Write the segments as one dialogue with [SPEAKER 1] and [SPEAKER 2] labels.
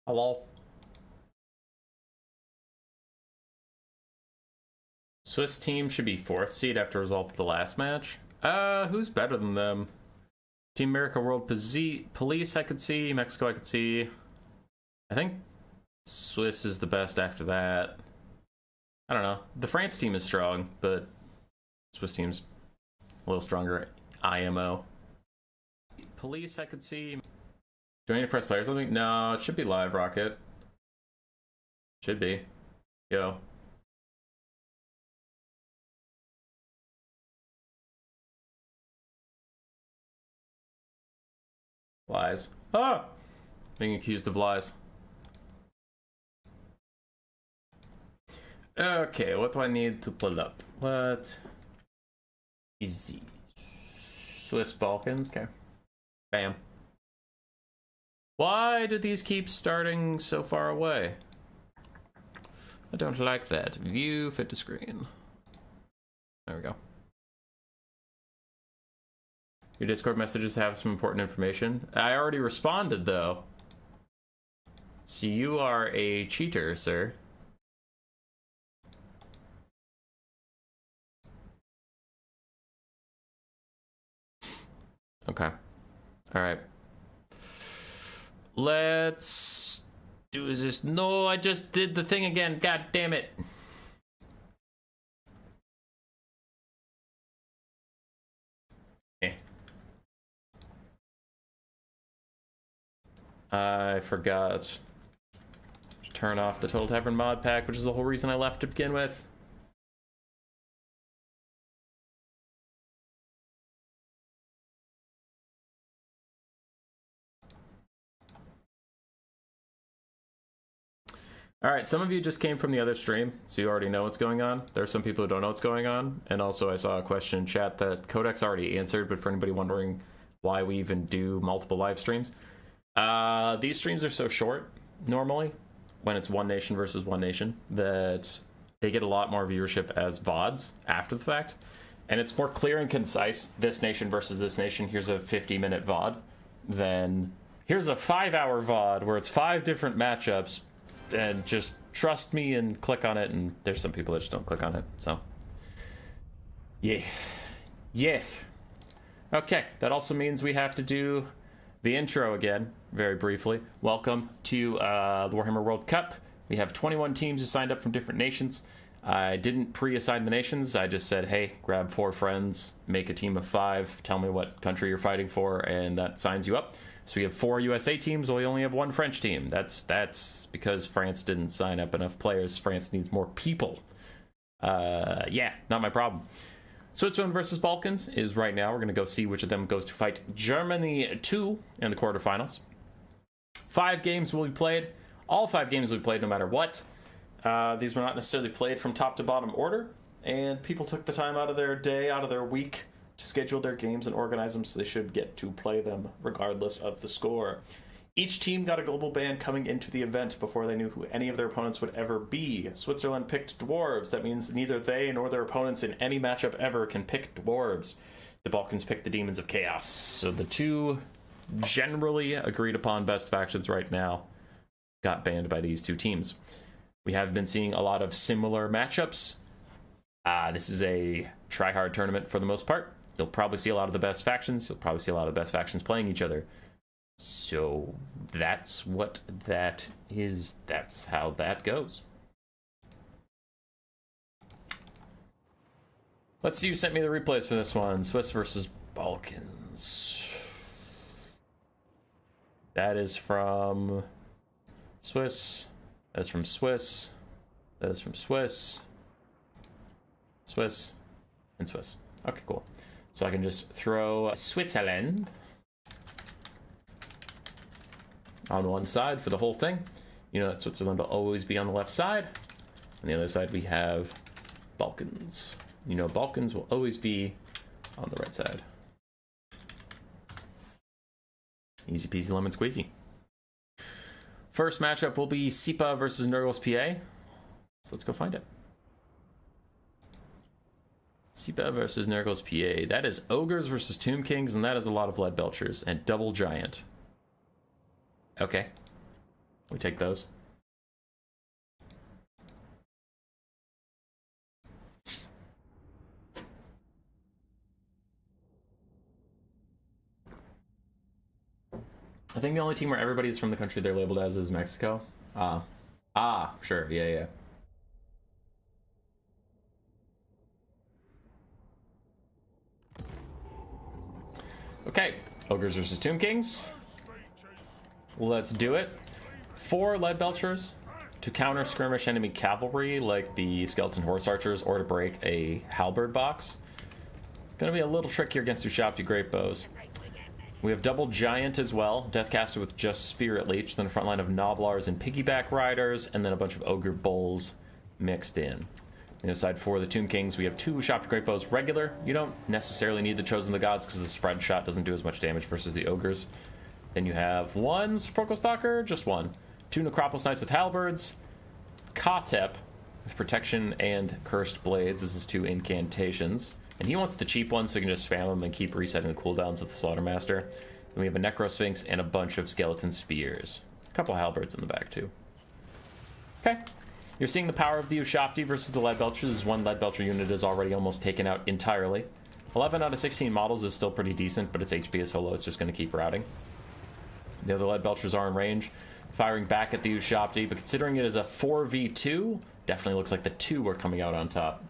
[SPEAKER 1] Hello. Swiss team should be 4th seed after result of the last match. Who's better than them? Team America World Police I could see. Mexico I could see. I think Swiss is the best after that. I don't know. The France team is strong, but Swiss team's a little stronger. IMO. Police I could see. Do I need to press play or something? No, it should be live, Rocket. Should be. Yo. Lies. Ah! Being accused of lies. Okay, what do I need to pull up? What? Easy. Swiss Balkans, okay. Bam. Why do these keep starting so far away? I don't like that. View fit to screen. There we go. Your Discord messages have some important information. I already responded, though. So you are a cheater, sir. Okay. Alright. Let's do this. No, I just did the thing again. God damn it. I forgot to turn off the Total Tavern mod pack, which is the whole reason I left to begin with. Alright, some of you just came from the other stream, so you already know what's going on. There are some people who don't know what's going on, and also I saw a question in chat that Codex already answered, but for anybody wondering why we even do multiple live streams, these streams are so short, normally, when it's one nation versus one nation, that they get a lot more viewership as VODs after the fact. And it's more clear and concise, this nation versus this nation, here's a 50-minute VOD, than here's a 5-hour VOD where it's 5 different matchups, and just trust me and click on it, and there's some people that just don't click on it, so. Yeah. Yeah. Okay, that also means we have to do the intro again, very briefly. Welcome to the Warhammer World Cup. We have 21 teams who signed up from different nations. I didn't pre-assign the nations. I just said, hey, grab 4 friends, make a team of 5, tell me what country you're fighting for, and that signs you up. So we have 4 USA teams, but we only have 1 French team. That's because France didn't sign up enough players. France needs more people. Yeah, not my problem. Switzerland versus Balkans is right now. We're going to go see which of them goes to fight Germany 2 in the quarterfinals. 5 games will be played. All 5 games will be played no matter what. These were not necessarily played from top to bottom order, and people took the time out of their day, out of their week, to schedule their games and organize them, so they should get to play them regardless of the score. Each team got a global ban coming into the event before they knew who any of their opponents would ever be. Switzerland picked dwarves. That means neither they nor their opponents in any matchup ever can pick dwarves. The Balkans picked the Demons of Chaos. So the 2 generally agreed upon best factions right now got banned by these 2 teams. We have been seeing a lot of similar matchups. This is a try-hard tournament for the most part. You'll probably see a lot of the best factions. You'll probably see a lot of the best factions playing each other. So that's what that is. That's how that goes. Let's see who sent me the replays for this one. Swiss versus Balkans. That is from Swiss. That's from Swiss. That is from Swiss. Swiss. And Swiss. Okay, cool. So I can just throw Switzerland on one side for the whole thing. You know that Switzerland will always be on the left side. On the other side we have Balkans. You know Balkans will always be on the right side. Easy peasy lemon squeezy. First matchup will be SIPA versus Nurgles PA. So let's go find it. SIPA versus Nurgles PA. That is Ogres versus Tomb Kings, and that is a lot of Lead Belchers and Double Giant. Okay. We take those. I think the only team where everybody is from the country they're labeled as is Mexico. Sure, yeah. Okay, Ogres versus Tomb Kings. Let's do it. 4 lead belchers to counter skirmish enemy cavalry like the skeleton horse archers, or to break a halberd box. Gonna be a little trickier against Ushabti great bows. We have double giant as well, Deathcaster with just Spirit Leech, then a front line of Noblars and Piggyback Riders, and then a bunch of Ogre Bulls mixed in. And aside for the Tomb Kings, we have 2 Ushabti Great Bows regular. You don't necessarily need the Chosen of the Gods because the spread shot doesn't do as much damage versus the Ogres. Then you have 1 Sepulchral Stalker, just 1. 2 Necropolis Knights with Halberds, Kotep with Protection and Cursed Blades. This is 2 incantations. And he wants the cheap ones so he can just spam them and keep resetting the cooldowns of the Slaughtermaster. Then we have a Necrosphinx and a bunch of Skeleton Spears. A couple Halberds in the back too. Okay. You're seeing the power of the Ushabti versus the Lead Belchers. This 1 Lead Belcher unit is already almost taken out entirely. 11 out of 16 models is still pretty decent, but its HP is so low it's just going to keep routing. The other Lead Belchers are in range, firing back at the Ushabti, but considering it is a 4v2, definitely looks like the 2 are coming out on top.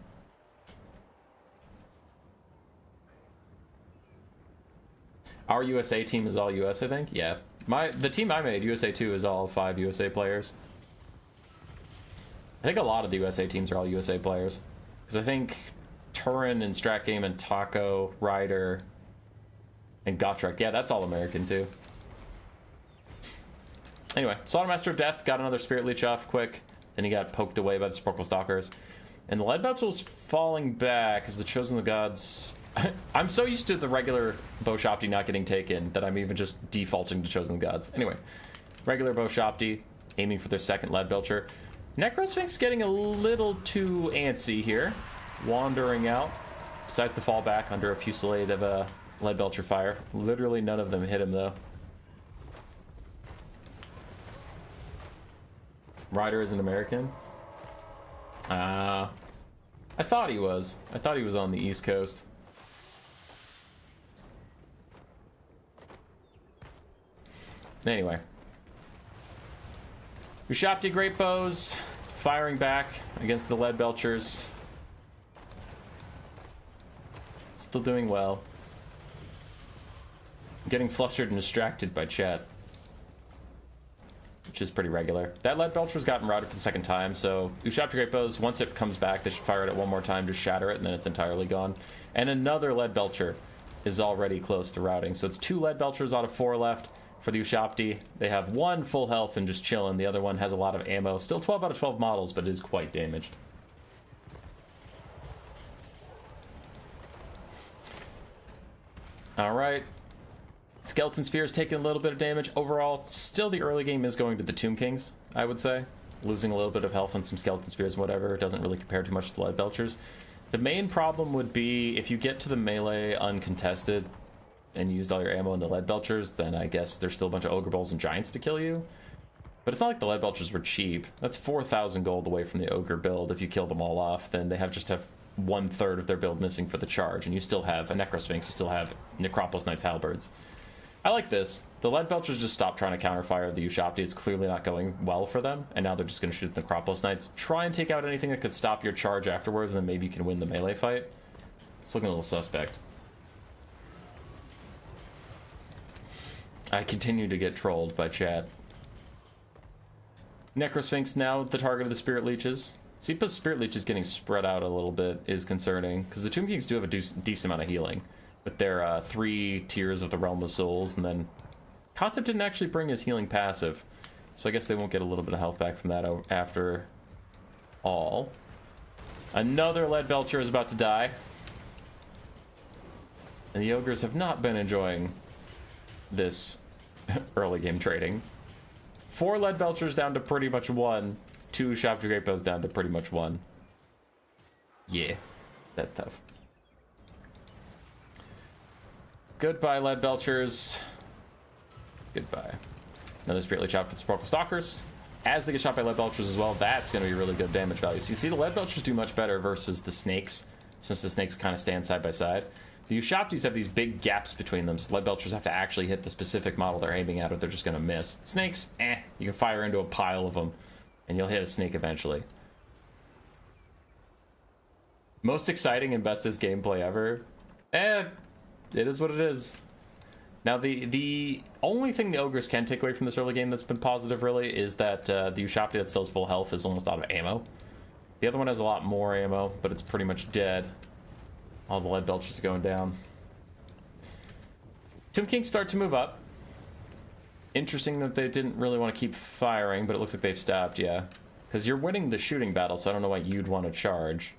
[SPEAKER 1] Our USA team is all US, I think. Yeah, the team I made, USA 2, is all 5 USA players. I think a lot of the USA teams are all USA players, because I think Turin and Strat Game and Taco, Ryder, and Gotrek, yeah, that's all American too. Anyway, Slaughtermaster of Death got another Spirit Leech off quick, then he got poked away by the Sepulchral Stalkers. And the Lead Belcher's falling back as the Chosen of the Gods... I'm so used to the regular Boshopti not getting taken that I'm even just defaulting to Chosen of the Gods. Anyway, regular Boshopti aiming for their second Lead Belcher. Necrosphinx getting a little too antsy here, wandering out. Decides to fall back under a fusillade of Lead Belcher fire. Literally none of them hit him though. Ryder is an American. I thought he was. I thought he was on the East Coast. Anyway. Ushabti Great Bows firing back against the Lead Belchers. Still doing well. Getting flustered and distracted by chat, which is pretty regular. That Lead Belcher's gotten routed for the 2nd time, so Ushabti Great Bows, once it comes back, they should fire it 1 more time to shatter it, and then it's entirely gone. And another Lead Belcher is already close to routing, so it's 2 Lead Belchers out of 4 left. For the Ushabti, they have 1 full health and just chilling. The other one has a lot of ammo. Still 12 out of 12 models, but it is quite damaged. Alright. Skeleton Spears taking a little bit of damage. Overall, still the early game is going to the Tomb Kings, I would say. Losing a little bit of health on some Skeleton Spears and whatever. It doesn't really compare too much to the Lead Belchers. The main problem would be if you get to the melee uncontested and used all your ammo in the Lead Belchers, then I guess there's still a bunch of Ogre Bulls and Giants to kill you. But it's not like the Lead Belchers were cheap. That's 4,000 gold away from the Ogre build. If you kill them all off, then they just have 1/3 of their build missing for the charge, and you still have a Necrosphinx, you still have Necropolis Knights Halberds. I like this. The Lead Belchers just stopped trying to counterfire the Ushabti. It's clearly not going well for them, and now they're just going to shoot the Necropolis Knights. Try and take out anything that could stop your charge afterwards, and then maybe you can win the melee fight. It's looking a little suspect. I continue to get trolled by chat. Necrosphinx now the target of the Spirit Leeches. See, but Spirit Leech is getting spread out a little bit is concerning, because the Tomb Kings do have a decent amount of healing with their 3 tiers of the Realm of Souls, and then Concept didn't actually bring his healing passive, so I guess they won't get a little bit of health back from that after all. Another Lead Belcher is about to die, and the Ogres have not been enjoying this early game trading. 4 Lead Belchers down to pretty much 1. 2 Ushabti Great Bows down to pretty much 1. Yeah, that's tough. Goodbye, Lead Belchers. Goodbye. Another Spirit Leech out for the Sepulchral Stalkers. as they get shot by lead belchers as well, that's going to be really good damage value. So you see the lead belchers do much better versus the snakes, since the snakes kind of stand side by side. The Ushaptis have these big gaps between them, so lead belchers have to actually hit the specific model they're aiming at or they're just going to miss. Snakes, you can fire into a pile of them and you'll hit a snake eventually. Most exciting and bestest gameplay ever? It is what it is. Now, the only thing the Ogres can take away from this early game that's been positive, really, is that the Ushapti that still has full health is almost out of ammo. The other one has a lot more ammo, but it's pretty much dead. All the lead belchers are going down. Tomb Kings start to move up. Interesting that they didn't really want to keep firing, but it looks like they've stopped, yeah. Because you're winning the shooting battle, so I don't know why you'd want to charge.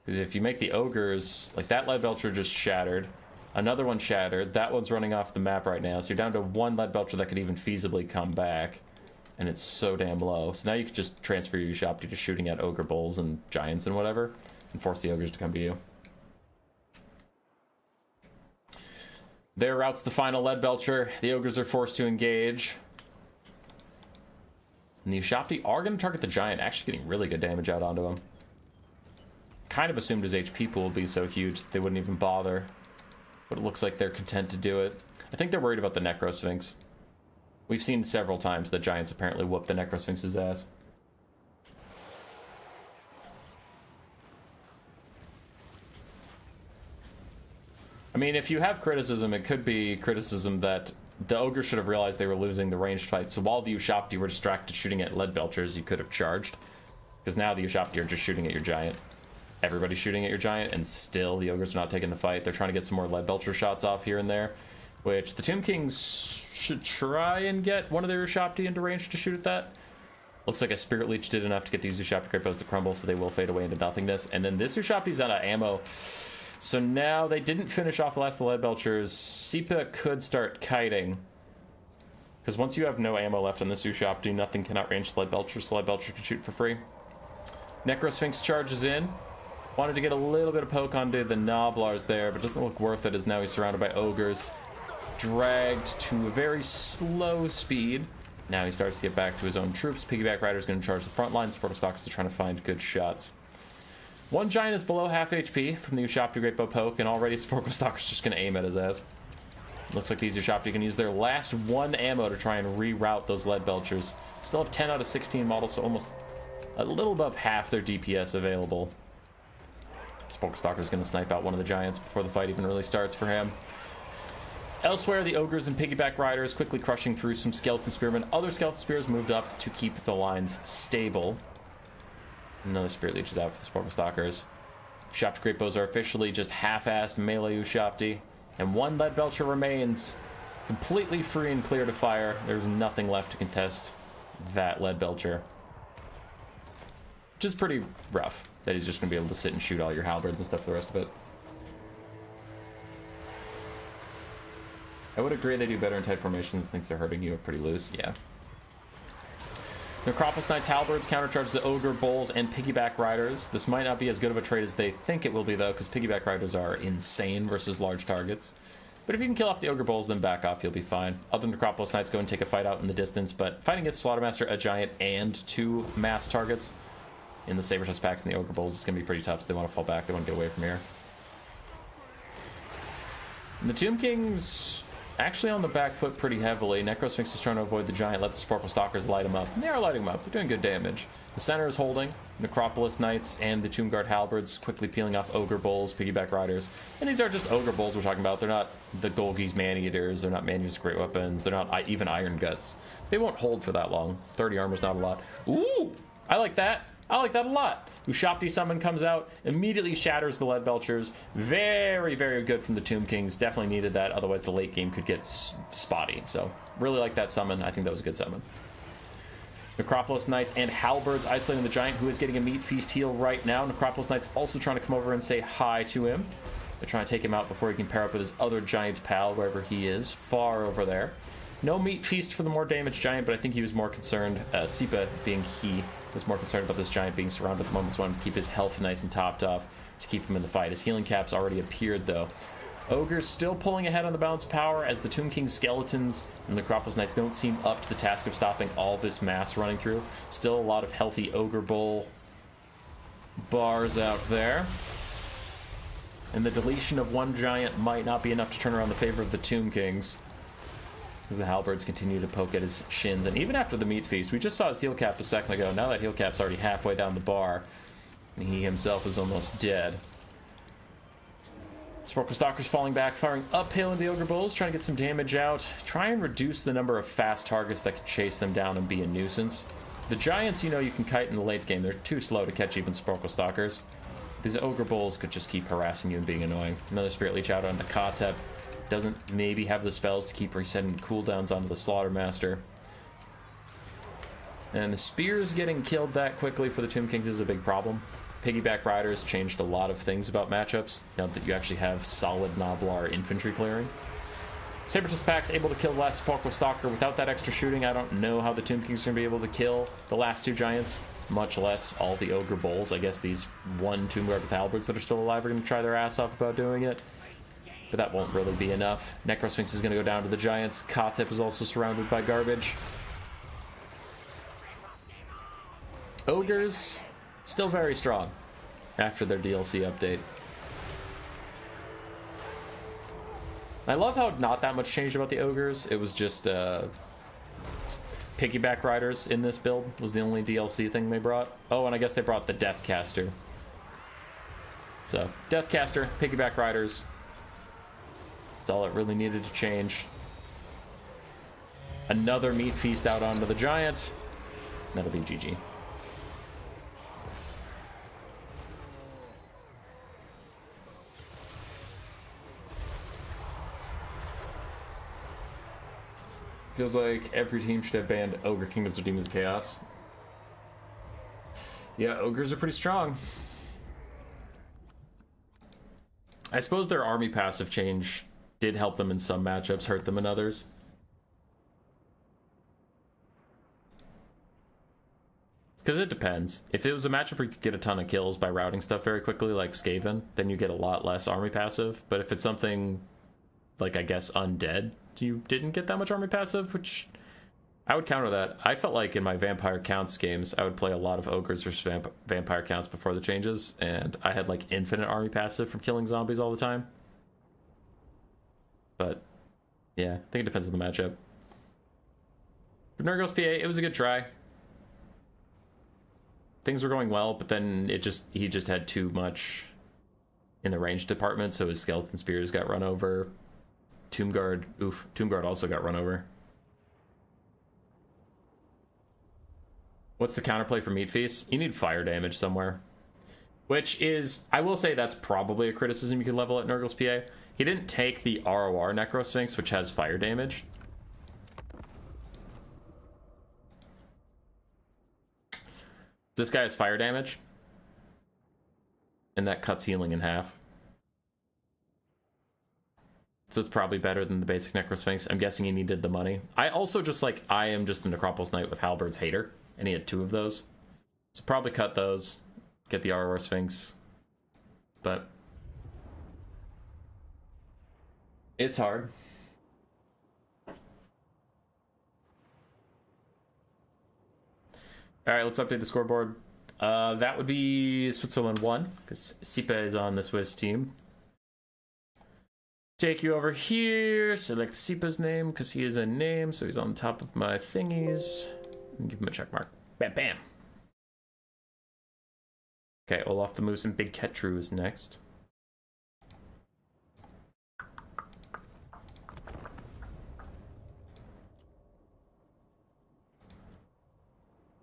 [SPEAKER 1] Because if you make the Ogres, like that lead belcher just shattered. Another one shattered. That one's running off the map right now, so you're down to one lead belcher that could even feasibly come back. And it's so damn low. So now you can just transfer your Ushapti to shooting at Ogre Bulls and Giants and whatever, and force the Ogres to come to you. There routs the final lead belcher. The Ogres are forced to engage. And the Ushapti are going to target the Giant, actually getting really good damage out onto him. Kind of assumed his HP pool would be so huge that they wouldn't even bother. But it looks like they're content to do it. I think they're worried about the Necrosphinx. We've seen several times the Giants apparently whoop the Necrosphinx's ass. I mean, if you have criticism, it could be criticism that the Ogre should have realized they were losing the ranged fight, so while the Ushapti were distracted shooting at lead belchers, you could have charged. Because now the Ushapti are just shooting at your Giant. Everybody's shooting at your Giant, and still the Ogres are not taking the fight. They're trying to get some more lead belcher shots off here and there, which the Tomb Kings should try and get one of their Ushapti into range to shoot at that. Looks like a Spirit Leech did enough to get these Ushapti Great Bows to crumble, so they will fade away into nothingness. And then this Ushapti's out of ammo. So now they didn't finish off the last of the lead belchers. Sipa could start kiting. Because once you have no ammo left on this Ushapti, nothing can outrange the lead belcher, so lead belcher can shoot for free. Necrosphinx charges in. Wanted to get a little bit of poke onto the Noblars there, but doesn't look worth it as now he's surrounded by Ogres. Dragged to a very slow speed. Now he starts to get back to his own troops. Piggyback Rider's going to charge the front line. Sportal Stalkers are trying to find good shots. One Giant is below half HP from the Ushapti Great Bow Poke, and already Sporkle Stalker's just going to aim at his ass. Looks like these Ushapti can use their last one ammo to try and reroute those lead belchers. Still have 10 out of 16 models, so almost a little above half their DPS available. Sporkle Stalker's going to snipe out one of the Giants before the fight even really starts for him. Elsewhere, the Ogres and Piggyback Riders quickly crushing through some Skeleton Spearmen. Other Skeleton Spears moved up to keep the lines stable. Another Spirit Leech is out for the Sporkle Stalkers. Ushapti Great Bows are officially just half-assed melee Ushapti. And one lead belcher remains completely free and clear to fire. There's nothing left to contest that lead belcher. Which is pretty rough, that he's just going to be able to sit and shoot all your halberds and stuff for the rest of it. I would agree they do better in tight formations. Thinks they're hurting you are pretty loose, yeah. Necropolis Knights Halberds countercharge the Ogre Bulls and Piggyback Riders. This might not be as good of a trade as they think it will be, though, because Piggyback Riders are insane versus large targets. But if you can kill off the Ogre Bulls, then back off, you'll be fine. Other Necropolis Knights go and take a fight out in the distance, but fighting against Slaughtermaster, a Giant, and two mass targets in the Sabertusk packs and the Ogre Bulls is going to be pretty tough, so they want to fall back. They want to get away from here. And the Tomb Kings actually on the back foot pretty heavily. Necrosphinx is trying to avoid the Giant, let the Sporkle Stalkers light him up. And they are lighting him up. They're doing good damage. The center is holding. Necropolis Knights and the Tomb Guard Halberds quickly peeling off Ogre Bulls, Piggyback Riders. And these are just Ogre Bulls we're talking about. They're not the Golgies Man-Eaters. They're not Man-Eaters Great Weapons. They're not even Iron Guts. They won't hold for that long. 30 armor's not a lot. Ooh! I like that. I like that a lot. Ushapti Summon comes out, immediately shatters the lead belchers. Very, very good from the Tomb Kings. Definitely needed that, otherwise the late game could get spotty. So, really like that summon. I think that was a good summon. Necropolis Knights and Halberds isolating the Giant, who is getting a meat feast heal right now. Necropolis Knights also trying to come over and say hi to him. They're trying to take him out before he can pair up with his other Giant pal, wherever he is, far over there. No meat feast for the more damaged Giant, but I think he was more concerned, Sipa being he, was more concerned about this Giant being surrounded at the moment, so wanted to keep his health nice and topped off to keep him in the fight. His healing caps already appeared, though. Ogres still pulling ahead on the balance of power as the Tomb King's skeletons and the Necropolis Knights don't seem up to the task of stopping all this mass running through. Still a lot of healthy Ogre Bull bars out there. And the deletion of one giant might not be enough to turn around the favor of the Tomb Kings, as the halberds continue to poke at his shins. And even after the meat feast, we just saw his heal cap a second ago. Now that heal cap's already halfway down the bar, and he himself is almost dead. Sporkle Stalkers falling back, firing uphill in the Ogre Bulls, trying to get some damage out. Try and reduce the number of fast targets that can chase them down and be a nuisance. The Giants, you know, you can kite in the late game. They're too slow to catch even Sporkle Stalkers. These Ogre Bulls could just keep harassing you and being annoying. Another Spirit Leech out onto Katep. Doesn't maybe have the spells to keep resetting cooldowns onto the Slaughtermaster. And the Spears getting killed that quickly for the Tomb Kings is a big problem. Piggyback Riders changed a lot of things about matchups, now that you actually have solid Noblar infantry clearing. Sabertooth Pack's able to kill the last Sporkle Stalker without that extra shooting. I don't know how the Tomb Kings are going to be able to kill the last two Giants, much less all the Ogre Bulls. I guess these one Tomb Guard with Halberds that are still alive are going to try their ass off about doing it, but that won't really be enough. Necrosphinx is going to go down to the Giants. Katep is also surrounded by garbage. Ogres still very strong after their DLC update. I love how not that much changed about the Ogres. It was just Piggyback Riders in this build was the only DLC thing they brought. Oh, and I guess they brought the Deathcaster. So, Deathcaster, Piggyback Riders. That's all it really needed to change. Another meat feast out onto the Giant. That'll be GG. Feels like every team should have banned Ogre Kingdoms or Demons of Chaos. Yeah, Ogres are pretty strong. I suppose their army passive change did help them in some matchups, hurt them in others. Because it depends. If it was a matchup where you could get a ton of kills by routing stuff very quickly, like Skaven, then you get a lot less army passive. But if it's something like, I guess, Undead, you didn't get that much army passive, which I would counter that. I felt like in my Vampire Counts games, I would play a lot of Ogres versus Vampire Counts before the changes, and I had like infinite army passive from killing zombies all the time. But yeah, I think it depends on the matchup. For Nurgle's PA, it was a good try. Things were going well, but then he just had too much in the range department, so his Skeleton Spears got run over. Tomb Guard also got run over. What's the counterplay for Meat Feast? You need fire damage somewhere. Which is, I will say that's probably a criticism you can level at Nurgle's PA. He didn't take the ROR Necrosphinx, which has fire damage. This guy has fire damage. And that cuts healing in half. So it's probably better than the basic Necrosphinx. I'm guessing he needed the money. I am just a Necropolis Knight with Halberds Hater, and he had 2 of those. So probably cut those, get the ROR Sphinx. But it's hard. Alright, let's update the scoreboard. That would be Switzerland 1, because Sipa is on the Swiss team. Take you over here, select Sipa's name, because he is a name, so he's on top of my thingies. And give him a check mark. Bam, bam. Okay, Olaf the Moose and Big Ketru is next.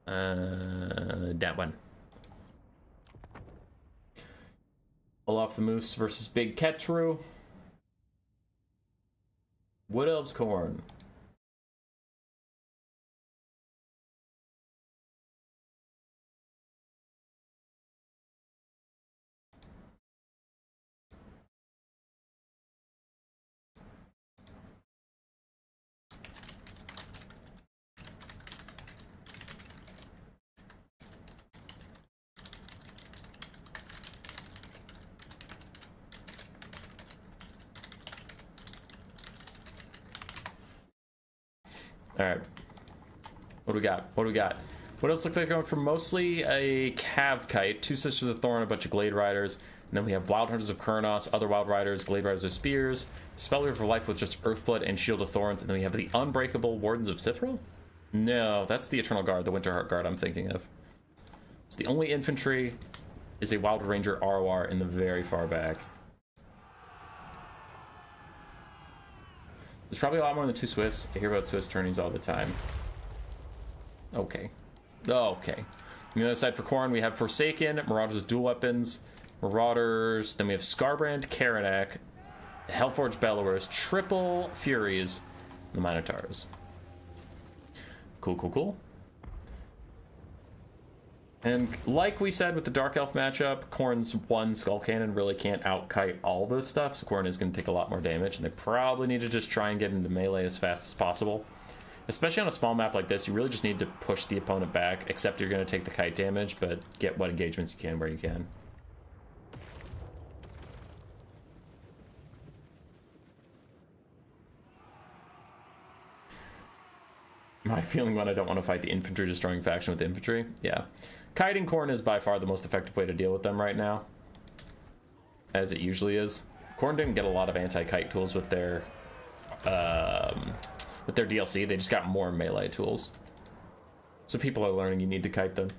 [SPEAKER 1] That one. Olaf the Moose versus Big Ketru. Wood Elves Khorne. All right. What do we got? What do we got? What else look like going for mostly a Cav Kite, 2 Sisters of Thorn, a bunch of Glade Riders, and then we have Wild Hunters of Khorne, other Wild Riders, Glade Riders with Spears, Speller for Life with just Earthblood and Shield of Thorns, and then we have the Unbreakable Wardens of Sithril? No, that's the Eternal Guard, the Winterheart Guard I'm thinking of. So the only infantry is a Wild Ranger ROR in the very far back. There's probably a lot more than 2 Swiss. I hear about Swiss tourneys all the time. Okay. Okay. On the other side for Khorne, we have Forsaken, Marauders with dual weapons, Marauders, then we have Scarbrand, Karanak, Hellforged Bellowers, Triple Furies, and the Minotaurs. Cool, cool, cool. And like we said with the Dark Elf matchup, Khorne's one Skull Cannon really can't out-kite all this stuff, so Khorne is going to take a lot more damage, and they probably need to just try and get into melee as fast as possible. Especially on a small map like this, you really just need to push the opponent back, except you're going to take the kite damage, but get what engagements you can where you can. My feeling when I don't want to fight the infantry destroying faction with the infantry? Yeah. Kiting Khorne is by far the most effective way to deal with them right now. As it usually is. Khorne didn't get a lot of anti-kite tools with their DLC. They just got more melee tools. So people are learning you need to kite them.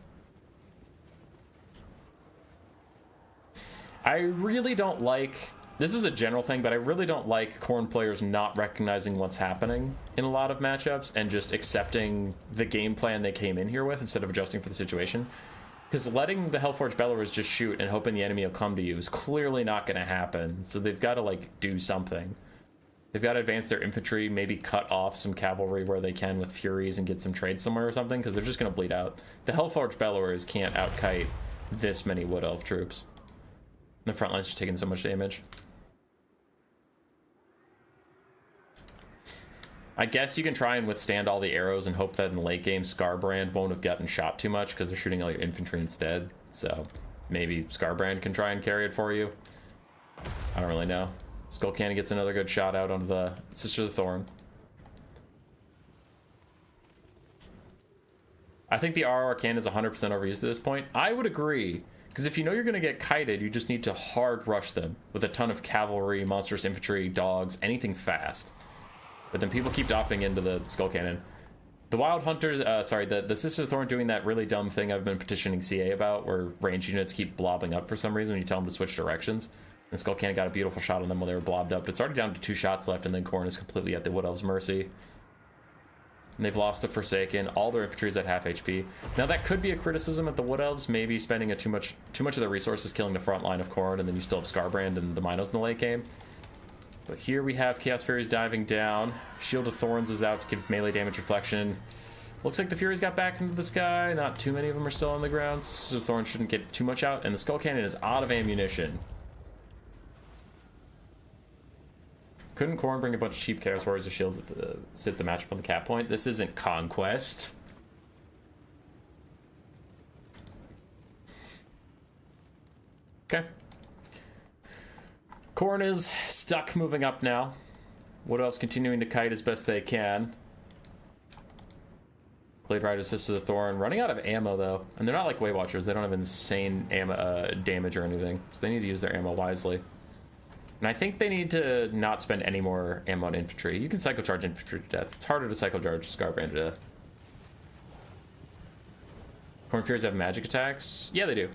[SPEAKER 1] I really don't like... This is a general thing, but I really don't like Khorne players not recognizing what's happening in a lot of matchups and just accepting the game plan they came in here with instead of adjusting for the situation. Because letting the Hellforged Bellowers just shoot and hoping the enemy will come to you is clearly not going to happen. So they've got to, like, do something. They've got to advance their infantry, maybe cut off some cavalry where they can with Furies and get some trade somewhere or something, because they're just going to bleed out. The Hellforged Bellowers can't out-kite this many Wood Elf troops. The front line's just taking so much damage. I guess you can try and withstand all the arrows and hope that in the late game Scarbrand won't have gotten shot too much because they're shooting all your infantry instead. So maybe Scarbrand can try and carry it for you. I don't really know. Skull Cannon gets another good shot out onto the Sister of the Thorn. I think the RR cannon is 100% overused at this point. I would agree. Because if you know you're going to get kited, you just need to hard rush them with a ton of cavalry, monstrous infantry, dogs, anything fast. But then people keep opting into the Skull Cannon. The Wild Hunters, the Sister of Thorn doing that really dumb thing I've been petitioning CA about, where range units keep blobbing up for some reason when you tell them to switch directions. And Skull Cannon got a beautiful shot on them while they were blobbed up. But it's already down to 2 shots left, and then Khorne is completely at the Wood Elves' mercy. And they've lost to Forsaken. All their infantry is at half HP. Now that could be a criticism at the Wood Elves, maybe spending too much of their resources killing the front line of Khorne, and then you still have Scarbrand and the Minos in the late game. But here we have Chaos Furies diving down. Shield of Thorns is out to give melee damage reflection. Looks like the Furies got back into the sky. Not too many of them are still on the ground, so Thorns shouldn't get too much out. And the Skull Cannon is out of ammunition. Couldn't Khorne bring a bunch of cheap Chaos Warriors or shields at sit the matchup on the cap point? This isn't Conquest. Okay. Khorne is stuck moving up now. Wood Elves continuing to kite as best they can. Glade Rider, Sister of the Thorn, running out of ammo though. And they're not like Way Watchers, they don't have insane ammo, damage or anything. So they need to use their ammo wisely. And I think they need to not spend any more ammo on infantry. You can cycle charge infantry to death. It's harder to cycle charge Scarbrand to death. Khorne Furies have magic attacks? Yeah, they do.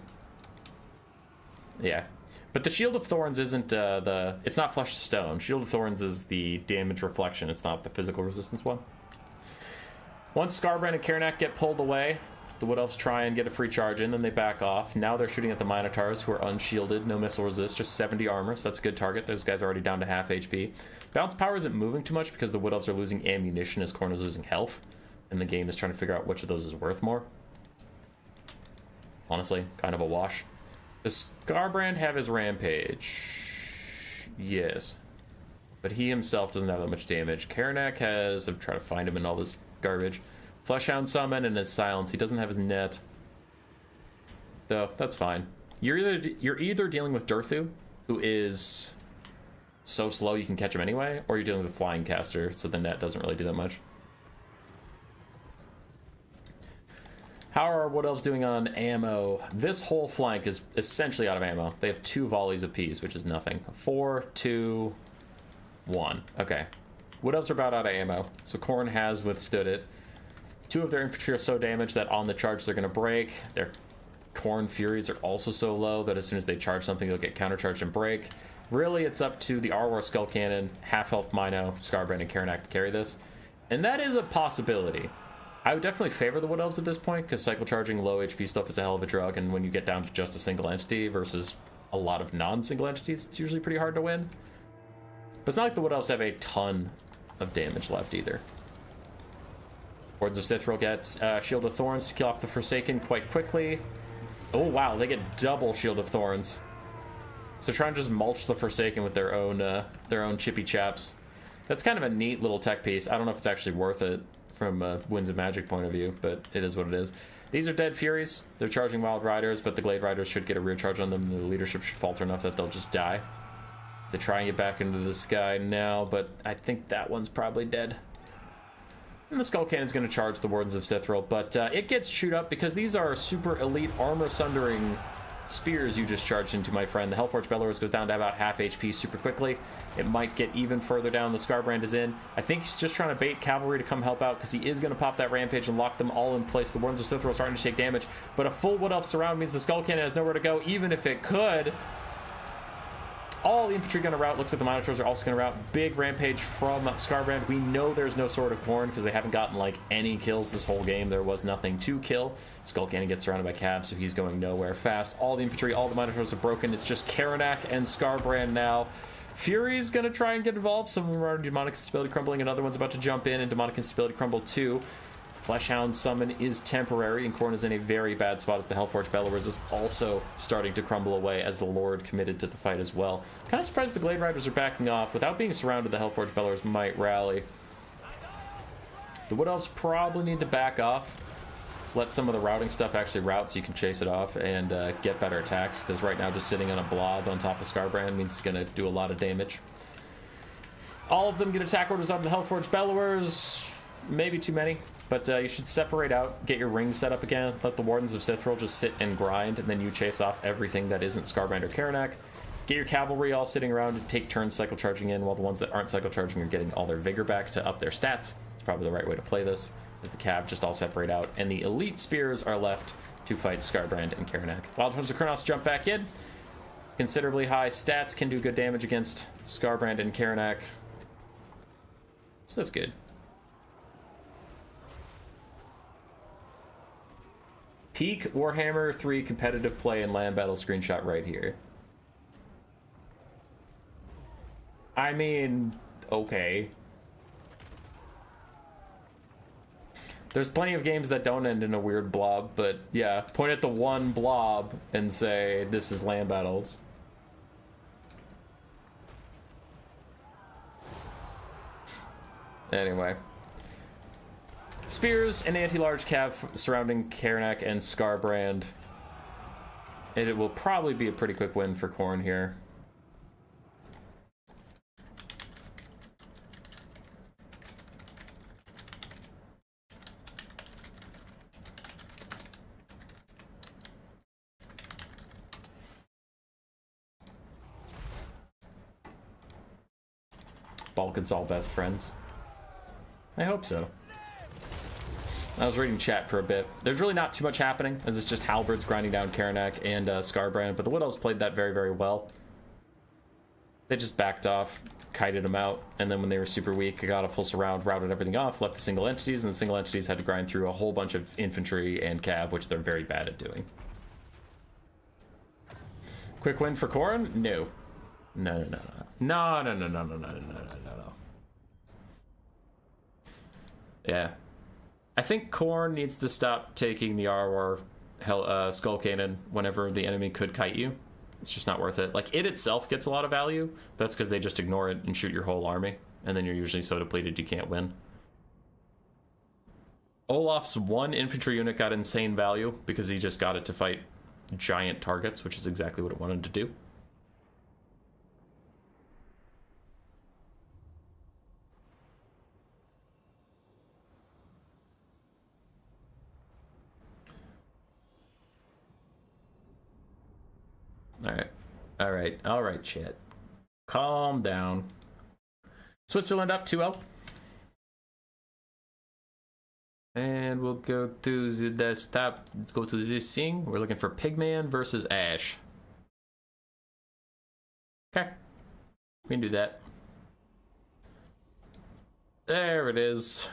[SPEAKER 1] Yeah. But the Shield of Thorns isn't it's not Flesh to Stone. Shield of Thorns is the damage reflection. It's not the physical resistance one. Once Scarbrand and Karanak get pulled away, the Wood Elves try and get a free charge in, then they back off. Now they're shooting at the Minotaurs, who are unshielded, no missile resist, just 70 armor, so that's a good target. Those guys are already down to half HP. Balance power isn't moving too much because the Wood Elves are losing ammunition as Khorne is losing health, and the game is trying to figure out which of those is worth more. Honestly, kind of a wash. Does Scarbrand have his rampage? Yes. But he himself doesn't have that much damage. Karanak has... I'm trying to find him in all this garbage. Fleshhound summon and his silence. He doesn't have his net. Though, that's fine. You're either dealing with Durthu, who is so slow you can catch him anyway, or you're dealing with a flying caster, so the net doesn't really do that much. How are our Wood Elves doing on ammo? This whole flank is essentially out of ammo. They have 2 volleys apiece, which is nothing. 4, 2, 1. Okay. Wood Elves are about out of ammo, so Khorne has withstood it. 2 of their infantry are so damaged that on the charge they're going to break. Their Khorne Furies are also so low that as soon as they charge something, they'll get countercharged and break. Really, it's up to the Arwar Skull Cannon, half-health Mino, Scarbrand, and Karanak to carry this. And that is a possibility. I would definitely favor the Wood Elves at this point, because cycle charging low HP stuff is a hell of a drug, and when you get down to just a single entity versus a lot of non-single entities, it's usually pretty hard to win. But it's not like the Wood Elves have a ton of damage left either. Hordes of Sithril gets Shield of Thorns to kill off the Forsaken quite quickly. Oh wow, they get double Shield of Thorns. So try and just mulch the Forsaken with their own chippy chaps. That's kind of a neat little tech piece. I don't know if it's actually worth it from a Winds of Magic point of view, but it is what it is. These are Dead Furies. They're charging Wild Riders, but the Glade Riders should get a rear charge on them. The leadership should falter enough that they'll just die. They try and get back into the sky now, but I think that one's probably dead. And the Skull Cannon's going to charge the Wardens of Sithril, but it gets chewed up because these are super elite armor-sundering spears you just charged into, my friend. The Hellforge Bellowers goes down to about half HP super quickly. It might get even further down. The Scarbrand is in. I think he's just trying to bait cavalry to come help out because he is going to pop that Rampage and lock them all in place. The Wardens of Sithril are starting to take damage, but a full Wood Elf surround means the Skull Cannon has nowhere to go, even if it could. All the infantry going to rout. Looks like the Minotaurs are also going to rout. Big Rampage from Scarbrand. We know there's no Sword of Khorne because they haven't gotten like any kills this whole game. There was nothing to kill. Skull Cannon gets surrounded by Cavs, so he's going nowhere fast. All the infantry, all the Minotaurs are broken. It's just Karanak and Scarbrand now. Fury's going to try and get involved. Some of them are Demonic Instability crumbling. Another one's about to jump in and Demonic Instability crumble too. Fleshhound summon is temporary, and Khorne is in a very bad spot as the Hellforge Bellowers is also starting to crumble away as the Lord committed to the fight as well. Kind of surprised the Glade Riders are backing off. Without being surrounded, the Hellforge Bellowers might rally. The Wood Elves probably need to back off. Let some of the routing stuff actually route so you can chase it off and get better attacks, because right now just sitting on a blob on top of Scarbrand means it's going to do a lot of damage. All of them get attack orders on the Hellforge Bellowers. Maybe too many. But you should separate out, get your ring set up again, let the Wardens of Sithril just sit and grind, and then you chase off everything that isn't Scarbrand or Karanak. Get your cavalry all sitting around and take turns cycle charging in, while the ones that aren't cycle charging are getting all their vigor back to up their stats. It's probably the right way to play this, as the cav just all separate out, and the elite spears are left to fight Scarbrand and Karanak. Wild Hunters of Kurnos jump back in. Considerably high stats, can do good damage against Scarbrand and Karanak. So that's good. Peak Warhammer 3 competitive play and land battle screenshot right here. I mean, okay. There's plenty of games that don't end in a weird blob, but yeah, point at the one blob and say, this is land battles. Anyway. Spears and anti-large cav surrounding Karanak and Scarbrand. And it will probably be a pretty quick win for Khorne here. Balkans all best friends. I hope so. I was reading chat for a bit. There's really not too much happening, as it's just halberds grinding down Karanak and Scarbrand, but the Wood Elves played that very, very well. They just backed off, kited them out, and then when they were super weak, got a full surround, routed everything off, left the single entities, and the single entities had to grind through a whole bunch of infantry and cav, which they're very bad at doing. Quick win for Khorne? No. No. Yeah. I think Khorne needs to stop taking the Arwar Skull Cannon whenever the enemy could kite you. It's just not worth it. Like, it itself gets a lot of value, but that's because they just ignore it and shoot your whole army, and then you're usually so depleted you can't win. Olaf's one infantry unit got insane value because he just got it to fight giant targets, which is exactly what it wanted to do. All right, chat. Calm down. Switzerland up 2-0. And we'll go to the desktop. Let's go to this thing. We're looking for Pigman versus Ash. Okay. We can do that. There it is.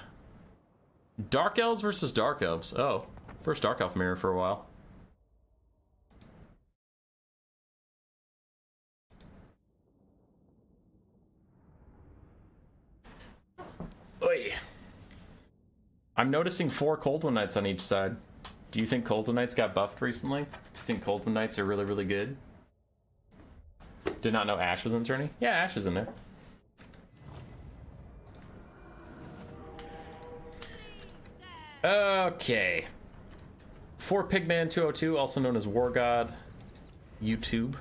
[SPEAKER 1] Dark Elves versus Dark Elves. Oh, first Dark Elf mirror for a while. Oi. I'm noticing 4 Cold One Knights on each side. Do you think Cold One Knights got buffed recently? Do you think Cold One Knights are really, really good? Did not know Ash was in the tourney? Yeah, Ash is in there. Okay. 4 Pigman 202, also known as War God. YouTube.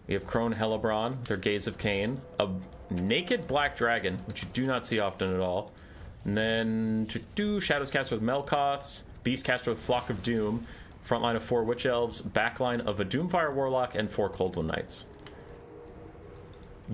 [SPEAKER 1] We have Khorne Hellebron, their Gaze of Cain. A naked black dragon, which you do not see often at all. And then Shadows Caster with Melkoths, Beast Caster with Flock of Doom, front line of 4 Witch Elves, back line of a Doomfire Warlock, and 4 Cold One Knights.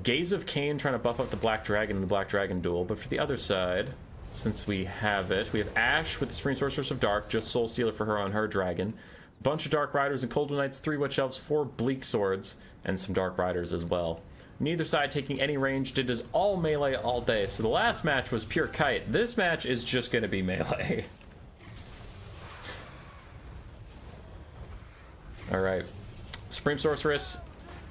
[SPEAKER 1] Gaze of Cain trying to buff up the Black Dragon in the Black Dragon duel, but for the other side, since we have it, we have Ash with the Supreme Sorceress of Dark, just Soul Stealer for her on her dragon, bunch of Dark Riders and Cold One Knights, 3 Witch Elves, 4 Bleak Swords, and some Dark Riders as well. Neither side taking any range, did as all melee all day. So the last match was pure kite. This match is just going to be melee. Alright. Supreme Sorceress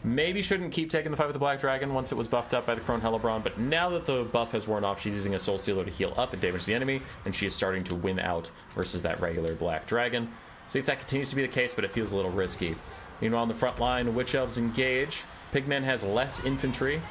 [SPEAKER 1] maybe shouldn't keep taking the fight with the Black Dragon once it was buffed up by the Khorne Hellebron, but now that the buff has worn off, she's using a Soul Stealer to heal up and damage the enemy, and she is starting to win out versus that regular Black Dragon. See if that continues to be the case, but it feels a little risky. Meanwhile, on the front line, Witch Elves engage. Pigman has less infantry,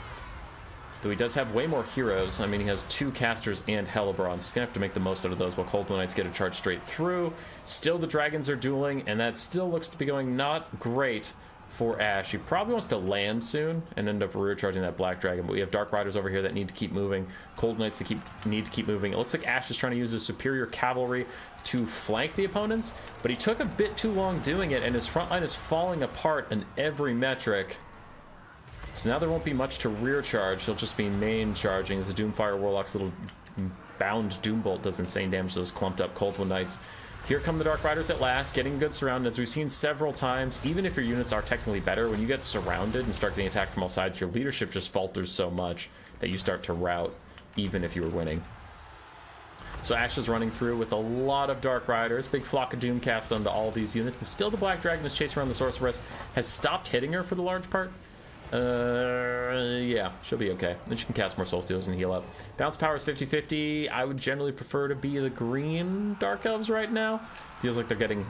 [SPEAKER 1] though he does have way more heroes. I mean, he has 2 casters and Hellebron, so he's gonna have to make the most out of those while Cold One Knights get a charge straight through. Still, the dragons are dueling, and that still looks to be going not great for Ash. He probably wants to land soon and end up rear charging that Black Dragon, but we have Dark Riders over here that need to keep moving, Cold Knights that need to keep moving. It looks like Ash is trying to use his superior cavalry to flank the opponents, but he took a bit too long doing it, and his front line is falling apart in every metric. So now there won't be much to rear charge. He'll just be main charging as the Doomfire Warlock's little bound Doombolt does insane damage to those clumped up Cold One Knights. Here come the Dark Riders at last, getting good surround. As we've seen several times, even if your units are technically better, when you get surrounded and start getting attacked from all sides, your leadership just falters so much that you start to rout, even if you were winning. So Ash is running through with a lot of Dark Riders. Big Flock of Doom cast onto all these units. And still the Black Dragon is chasing around the Sorceress. Has stopped hitting her for the large part. Yeah, she'll be okay. Then she can cast more Soul Stealers and heal up. Bounce power is 50-50. I would generally prefer to be the green Dark Elves right now. Feels like they're getting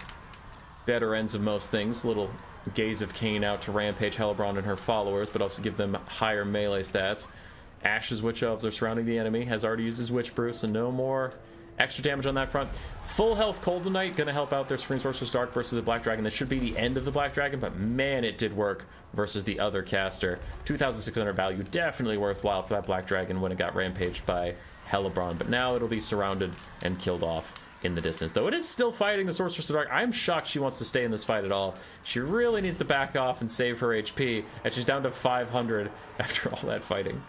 [SPEAKER 1] better ends of most things. Little Gaze of Cain out to rampage Hellebron and her followers, but also give them higher melee stats. Ash's Witch Elves are surrounding the enemy. Has already used his Witch Brew, so no more extra damage on that front. Full health Cold One Knight gonna help out their Supreme Sorceress Dark versus the Black Dragon. This should be the end of the Black Dragon, but man, it did work versus the other caster. 2,600 value, definitely worthwhile for that Black Dragon when it got rampaged by Hellebron, but now it'll be surrounded and killed off in the distance. Though it is still fighting the Sorceress Dark. I'm shocked she wants to stay in this fight at all. She really needs to back off and save her HP, and she's down to 500 after all that fighting.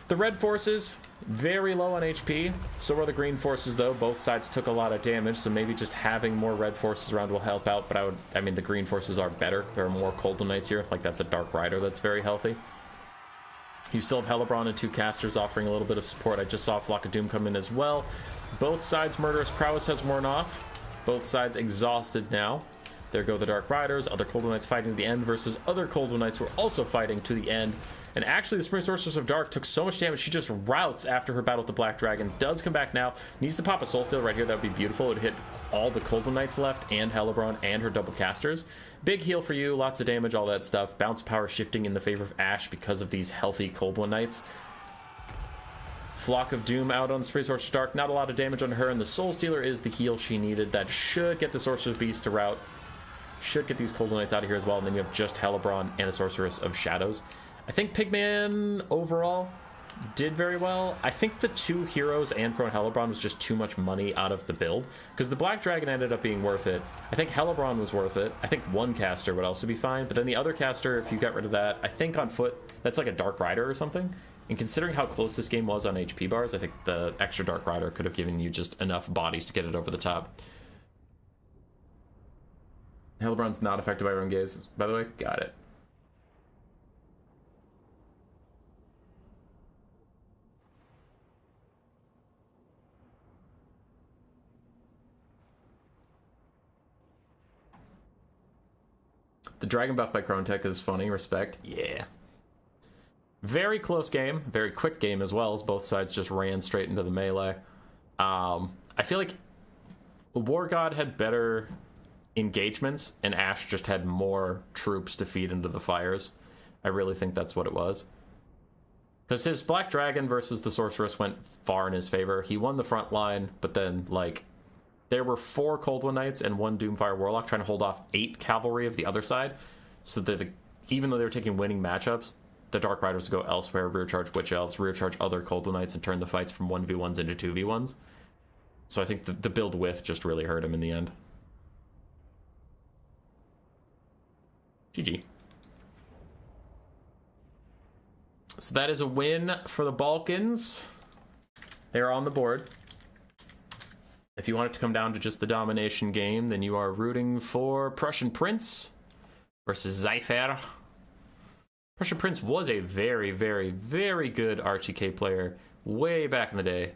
[SPEAKER 1] The red forces, very low on HP. So are the green forces, though. Both sides took a lot of damage, so maybe just having more red forces around will help out. But I mean, the green forces are better. There are more Cold One Knights here. Like, that's a Dark Rider that's very healthy. You still have Hellebron and 2 casters offering a little bit of support. I just saw Flock of Doom come in as well. Both sides' murderous prowess has worn off. Both sides exhausted now. There go the Dark Riders. Other Cold One Knights fighting to the end versus other Cold One Knights who are also fighting to the end. And actually, the Supreme Sorceress of Dark took so much damage, she just routs after her battle with the Black Dragon. Does come back now. Needs to pop a Soul Steal right here. That would be beautiful. It would hit all the Cold One Knights left and Hellebron and her double casters. Big heal for you. Lots of damage, all that stuff. Bounce power shifting in the favor of Ash because of these healthy Cold One Knights. Flock of Doom out on the Supreme Sorceress Dark. Not a lot of damage on her, and the Soul Stealer is the heal she needed. That should get the Sorcerer's Beast to rout. Should get these Cold One Knights out of here as well, and then you have just Hellebron and a Sorceress of Shadows. I think Pigman overall did very well. I think the 2 heroes and Prone Hellebron was just too much money out of the build, because the Black Dragon ended up being worth it. I think Hellebron was worth it. I think 1 caster would also be fine, but then the other caster, if you got rid of that, I think on foot, that's like a Dark Rider or something. And considering how close this game was on HP bars, I think the extra Dark Rider could have given you just enough bodies to get it over the top. Hellebron's not affected by Rune Gaze, by the way. Got it. The Dragon buff by Khorne is funny. Respect. Yeah. Very close game. Very quick game as well, as both sides just ran straight into the melee. I feel like War God had better engagements, and Ashe just had more troops to feed into the fires. I really think that's what it was. Because his Black Dragon versus the Sorceress went far in his favor. He won the front line, but then, like, there were 4 Cold One Knights and 1 Doomfire Warlock trying to hold off 8 cavalry of the other side. So that even though they were taking winning matchups, the Dark Riders would go elsewhere, rear charge Witch Elves, rear charge other Cold One Knights, and turn the fights from 1v1s into 2v1s. So I think the build width just really hurt him in the end. GG. So that is a win for the Balkans. They're on the board. If you want it to come down to just the domination game, then you are rooting for Prussian Prince versus Zypher. Prussian Prince was a very, very, very good RTK player way back in the day.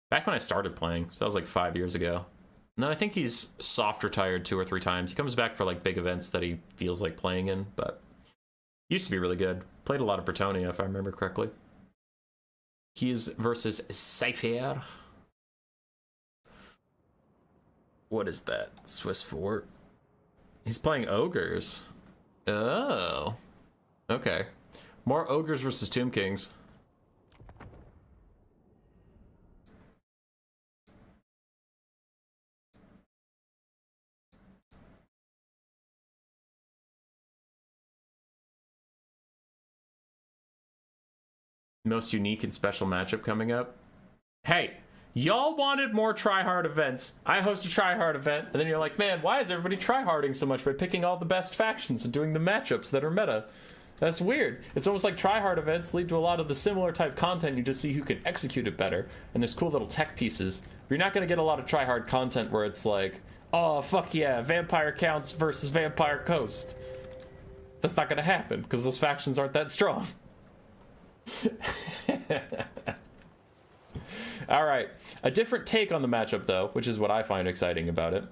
[SPEAKER 1] Back when I started playing, so that was like 5 years ago. And then I think he's soft retired 2 or 3 times. He comes back for like big events that he feels like playing in, but used to be really good. Played a lot of Bretonnia, if I remember correctly. He's versus Zypher. What is that? Swiss fort. He's playing Ogres. Oh. Okay. More Ogres versus Tomb Kings. Most unique and special matchup coming up. Hey, y'all wanted more tryhard events. I host a tryhard event, and then you're like, man, why is everybody tryharding so much by picking all the best factions and doing the matchups that are meta? That's weird. It's almost like tryhard events lead to a lot of the similar type content. You just see who can execute it better, and there's cool little tech pieces. You're not going to get a lot of tryhard content where it's like, oh, fuck yeah, Vampire Counts versus Vampire Coast. That's not going to happen, because those factions aren't that strong. Alright, a different take on the matchup though, which is what I find exciting about it.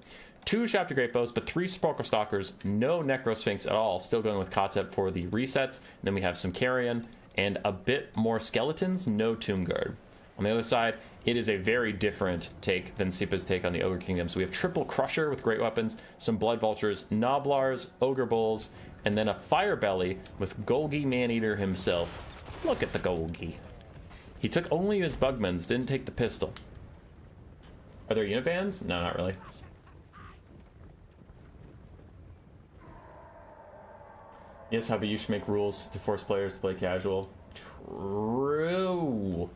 [SPEAKER 1] 2 Shafted Great Bows, but 3 Sepulchral Stalkers, no Necrosphinx at all. Still going with Kotep for the resets. And then we have some Carrion and a bit more Skeletons, no Tomb Guard. On the other side, it is a very different take than Sipa's take on the Ogre Kingdom. So we have Triple Crusher with great weapons, some Blood Vultures, Noblars, Ogre Bulls, and then a Fire Belly with Golgi Maneater himself. Look at the Golgi. He took only his Bugmans, didn't take the pistol. Are there unit bans? No, not really. Yes, how about you should make rules to force players to play casual. True.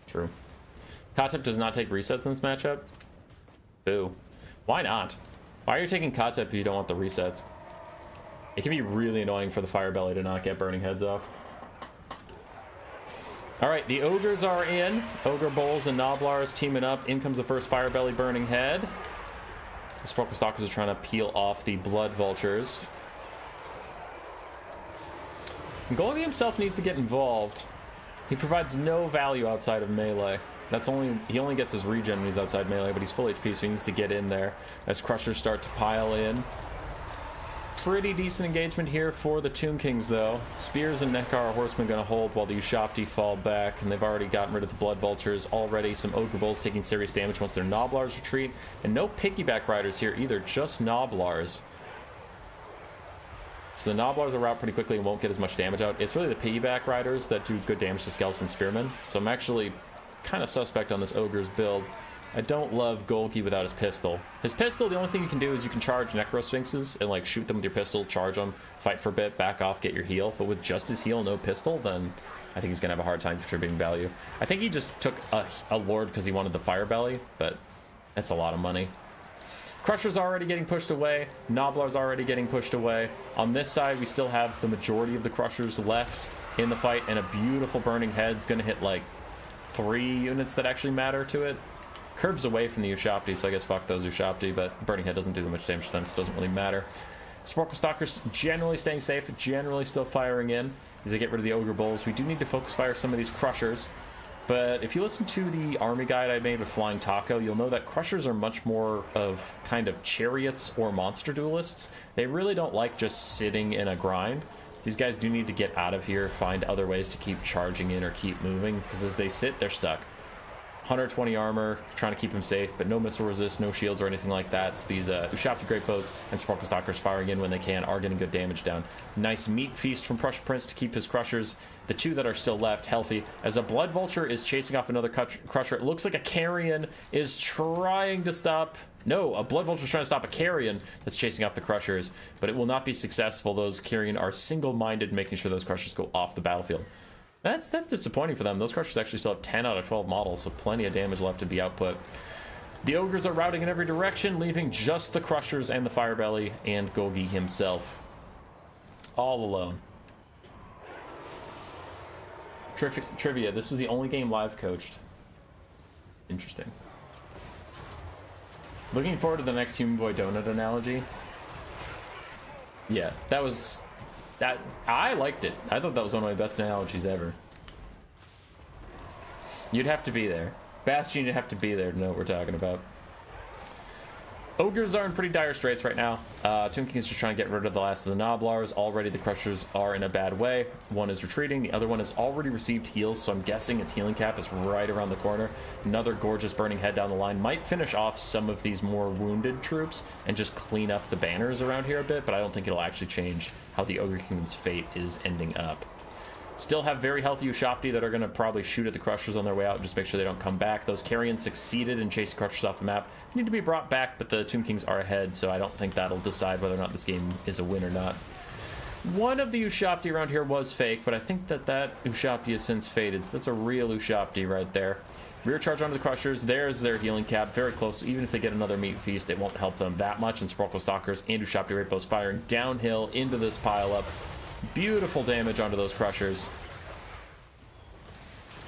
[SPEAKER 1] True. Kotep does not take resets in this matchup. Boo. Why not? Why are you taking Kotep if you don't want the resets? It can be really annoying for the Fire Belly to not get burning heads off. Alright, the Ogres are in. Ogre Bulls and Noblars teaming up. In comes the first Fire Belly burning head. The Sepulchral Stalkers are trying to peel off the Blood Vultures. Golgi himself needs to get involved. He provides no value outside of melee. He only gets his regen when he's outside melee, but he's full HP, so he needs to get in there as Crushers start to pile in. Pretty decent engagement here for the Tomb Kings, though. Spears and Nekar Horsemen going to hold while the Ushabti fall back, and they've already gotten rid of the Blood Vultures. Already some Ogre Bulls taking serious damage once their Noblars retreat, and no Piggyback Riders here either, just Noblars. So the Noblars will rout pretty quickly and won't get as much damage out. It's really the Piggyback Riders that do good damage to Skeleton Spearmen, so I'm actually kind of suspect on this Ogre's build. I don't love Golgi without his pistol. His pistol, the only thing you can do is you can charge Necrosphinxes and like shoot them with your pistol, charge them, fight for a bit, back off, get your heal. But with just his heal, no pistol, then I think he's going to have a hard time contributing value. I think he just took a Lord because he wanted the Fire Belly, but that's a lot of money. Crusher's already getting pushed away. Nobblar's already getting pushed away. On this side, we still have the majority of the Crushers left in the fight, and a beautiful Burning Head's going to hit like 3 units that actually matter to it. Curbs away from the Ushabti, so I guess fuck those Ushabti, but Burning Head doesn't do that much damage to them, so it doesn't really matter. Sparkle Stalkers generally staying safe, generally still firing in as they get rid of the Ogre Bulls. We do need to focus fire some of these Crushers, but if you listen to the army guide I made with Flying Taco, you'll know that Crushers are much more of kind of chariots or monster duelists. They really don't like just sitting in a grind. So these guys do need to get out of here, find other ways to keep charging in or keep moving, because as they sit, they're stuck. 120 armor, trying to keep him safe, but no missile resist, no shields or anything like that. So these Ushabti Great Bows and Sparkle Stalkers firing in when they can are getting good damage down. Nice meat feast from Prussian Prince to keep his Crushers, the 2 that are still left, healthy. As a Blood Vulture is chasing off another Crusher, it looks like a Carrion is trying to stop... No, a Blood Vulture is trying to stop a Carrion that's chasing off the Crushers, but it will not be successful. Those Carrion are single-minded, making sure those Crushers go off the battlefield. That's disappointing for them. Those Crushers actually still have 10 out of 12 models, so plenty of damage left to be output. The Ogres are routing in every direction, leaving just the Crushers and the Firebelly and Golgi himself. All alone. Trivia, this was the only game live coached. Interesting. Looking forward to the next Human Boy Donut analogy. Yeah, that was... I liked it. I thought that was one of my best analogies ever. You'd have to be there. Bastion, you'd have to be there to know what we're talking about. Ogres are in pretty dire straits right now. Tomb King is just trying to get rid of the last of the Nobblars. Already the Crushers are in a bad way. One is retreating. The other one has already received heals, so I'm guessing its healing cap is right around the corner. Another gorgeous Burning Head down the line might finish off some of these more wounded troops and just clean up the banners around here a bit, but I don't think it'll actually change how the Ogre Kingdom's fate is ending up. Still have very healthy Ushabti that are going to probably shoot at the Crushers on their way out and just make sure they don't come back. Those Carrions succeeded in chasing Crushers off the map. Need to be brought back, but the Tomb Kings are ahead, so I don't think that'll decide whether or not this game is a win or not. One of the Ushabti around here was fake, but I think that Ushabti has since faded, so that's a real Ushabti right there. Rear charge onto the Crushers. There's their healing cap, very close. Even if they get another meat feast, it won't help them that much. And Sparkle Stalkers and Ushabti Great Bows firing downhill into this pile-up. Beautiful damage onto those Crushers.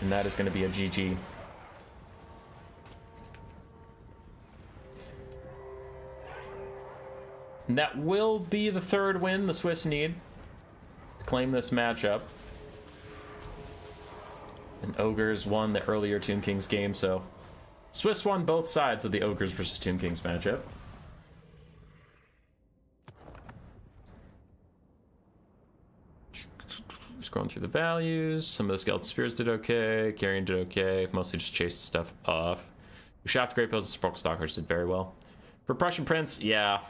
[SPEAKER 1] And that is going to be a GG. And that will be the 3rd win the Swiss need to claim this matchup. And Ogres won the earlier Tomb Kings game, so Swiss won both sides of the Ogres versus Tomb Kings matchup. Scrolling through the values. Some of the Skeleton Spears did okay. Carrion did okay. Mostly just chased stuff off. Ushabti Great Bows and Sparkle Stalkers did very well. For Prussian Prince, yeah.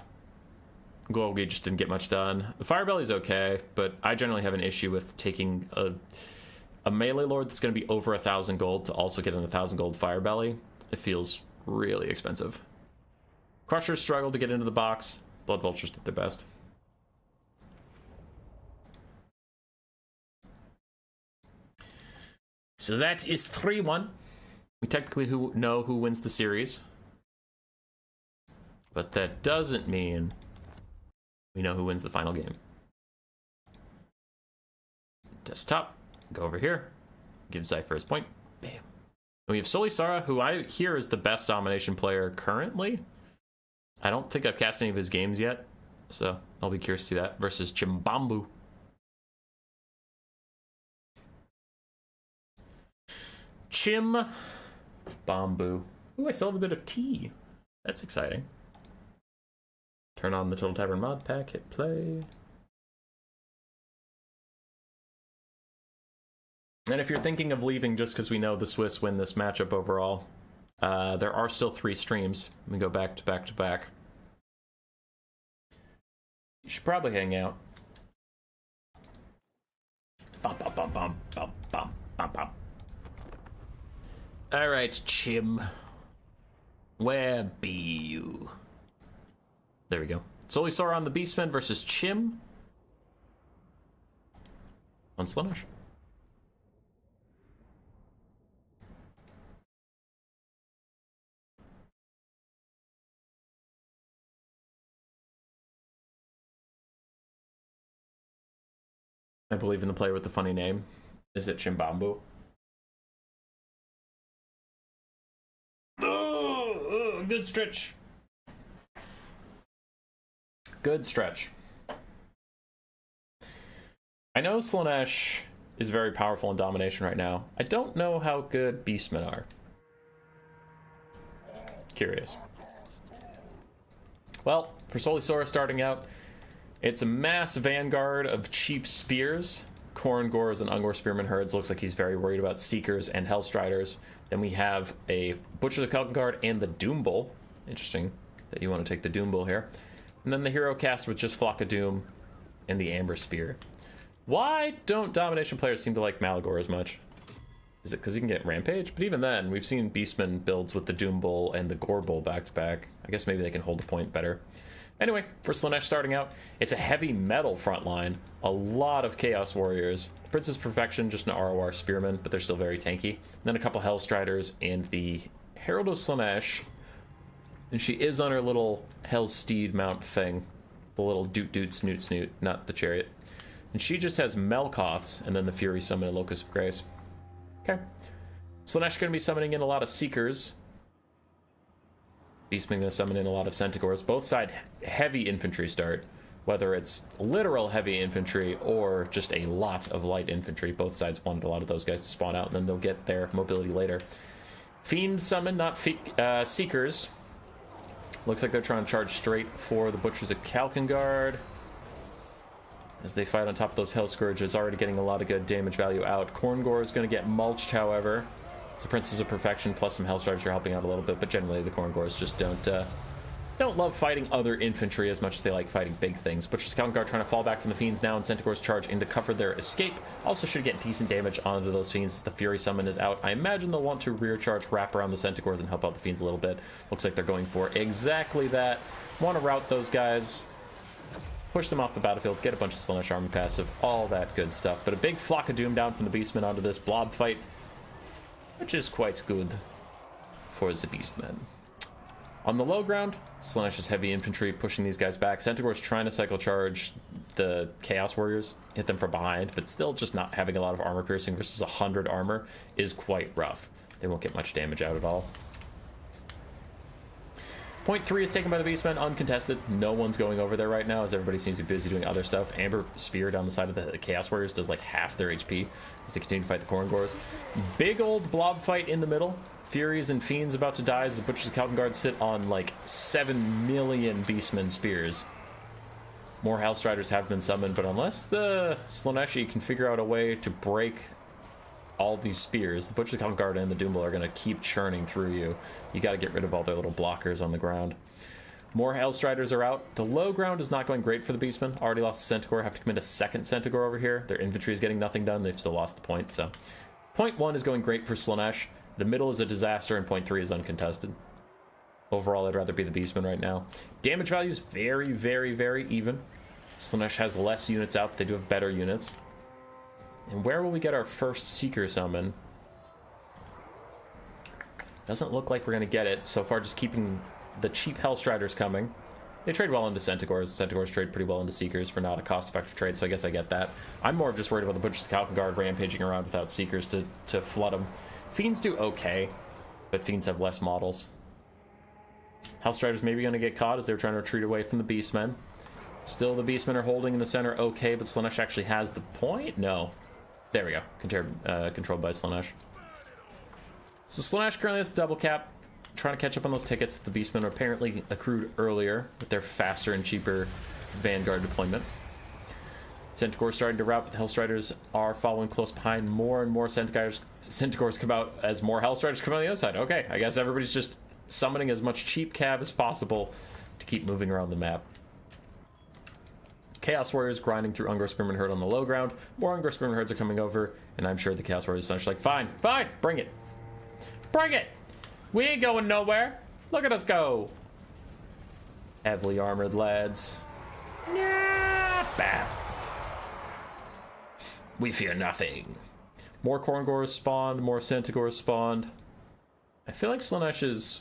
[SPEAKER 1] Golgi just didn't get much done. The Firebelly's okay, but I generally have an issue with taking a melee lord that's going to be over 1,000 gold to also get an 1,000 gold Firebelly. It feels really expensive. Crushers struggled to get into the box. Blood Vultures did their best. So that is 3-1. We technically know who wins the series. But that doesn't mean we know who wins the final game. Desktop. Go over here. Give Cypher his point. Bam. And we have Solisara, who I hear is the best domination player currently. I don't think I've cast any of his games yet, so I'll be curious to see that. Versus Chimbambu. Chim Bamboo. Ooh, I still have a bit of tea. That's exciting. Turn on the Total Tavern mod pack, hit play. And if you're thinking of leaving just because we know the Swiss win this matchup overall, there are still 3 streams. We go back to back to back. You should probably hang out. Bum, bum, bum, bum, bum, bum, bum, bum. All right, Chim. Where be you? There we go. Solisara on the Beastmen versus Chim on Slaanesh. I believe in the player with the funny name. Is it Chimbambu? Oh, good stretch. Good stretch. I know Slaanesh is very powerful in domination right now. I don't know how good Beastmen are. Curious. Well, for Solisaurus starting out, it's a mass vanguard of cheap spears. Khorne, Gores, and Ungor Spearman herds. Looks like he's very worried about Seekers and Hellstriders. Then we have a Butcher the Kelkin Guard and the Doom Bull. Interesting that you want to take the Doom Bull here. And then the hero cast with just Flock of Doom and the Amber Spear. Why don't Domination players seem to like Malagor as much? Is it because you can get Rampage? But even then, we've seen Beastmen builds with the Doom Bull and the Gore Bull back to back. I guess maybe they can hold the point better. Anyway, for Slaanesh starting out, it's a heavy metal front line. A lot of Chaos Warriors. The Princess Perfection, just an ROR Spearman, but they're still very tanky. And then a couple Hellstriders and the Herald of Slaanesh. And she is on her little Hell Steed mount thing. The little doot doot snoot snoot, not the chariot. And she just has Melkoths and then the Fury Summon and Locust of Grace. Okay. Slaanesh going to be summoning in a lot of Seekers. Beastmen going to summon in a lot of Centaurs. Both side heavy infantry start. Whether it's literal heavy infantry or just a lot of light infantry. Both sides wanted a lot of those guys to spawn out, and then they'll get their mobility later. Fiend summon, not Seekers. Looks like they're trying to charge straight for the Butchers of Kalkengard. As they fight on top of those Hell Scourges, already getting a lot of good damage value out. Khorngor is going to get mulched, however. So Princess of Perfection plus some Hellstriders are helping out a little bit, but generally the Khorngors just don't love fighting other infantry as much as they like fighting big things. Butcher's Kalkengard trying to fall back from the Fiends now, and Centaurs charge in to cover their escape. Also should get decent damage onto those Fiends as the Fury Summon is out. I imagine they'll want to rear charge, wrap around the Centaurs, and help out the Fiends a little bit. Looks like they're going for exactly that. Want to route those guys. Push them off the battlefield, get a bunch of Slaanesh army passive, all that good stuff. But a big Flock of Doom down from the Beastmen onto this blob fight, which is quite good for the Beastmen. On the low ground, Slaanesh's heavy infantry pushing these guys back. Centaurs trying to cycle charge the Chaos Warriors, hit them from behind, but still just not having a lot of armor piercing versus 100 armor is quite rough. They won't get much damage out at all. Point 3 is taken by the Beastmen, uncontested. No one's going over there right now as everybody seems to be busy doing other stuff. Amber Spear down the side of the Chaos Warriors does like half their HP as they continue to fight the Khorngors. Big old blob fight in the middle. Furies and Fiends about to die as the Butchers of Kalkengard sit on like 7 million Beastmen spears. More Hellstriders have been summoned, but unless the Slaaneshi can figure out a way to break all these spears, the Butcher Kalkengard and the Doom Bull are going to keep churning through you. You got to get rid of all their little blockers on the ground. More Hellstriders are out. The low ground is not going great for the Beastmen. Already lost a Centaur, have to commit a second Centaur over here. Their infantry is getting nothing done. They've still lost the point, so. Point 1 is going great for Slaanesh. The middle is a disaster, and point 3 is uncontested. Overall, I'd rather be the Beastmen right now. Damage value is very, very, very even. Slaanesh has less units out, but they do have better units. And where will we get our first Seeker summon? Doesn't look like we're going to get it. So far, just keeping the cheap Hellstriders coming. They trade well into Centaurs. Centaurs trade pretty well into Seekers for not a cost-effective trade, so I guess I get that. I'm more just worried about the Butchers of Kalkengard rampaging around without Seekers to flood them. Fiends do okay, but Fiends have less models. Hellstriders maybe going to get caught as they're trying to retreat away from the Beastmen. Still, the Beastmen are holding in the center okay, but Slaanesh actually has the point? No. There we go. Controlled by Slaanesh. So Slaanesh currently has a double cap. Trying to catch up on those tickets that the Beastmen apparently accrued earlier with their faster and cheaper Vanguard deployment. Centaurs starting to rout, but the Hellstriders are following close behind. More and more Centaurs come out as more Hellstriders come on the other side. Okay, I guess everybody's just summoning as much cheap cav as possible to keep moving around the map. Chaos Warriors grinding through Ungor Spearman herd on the low ground. More Ungor Spearman herds are coming over, and I'm sure the Chaos Warriors are like, fine, bring it. Bring it! We ain't going nowhere. Look at us go. Heavily armored lads. Yeah, bam. We fear nothing. More Khorngors spawned, more Centaurs spawned. I feel like Slaanesh is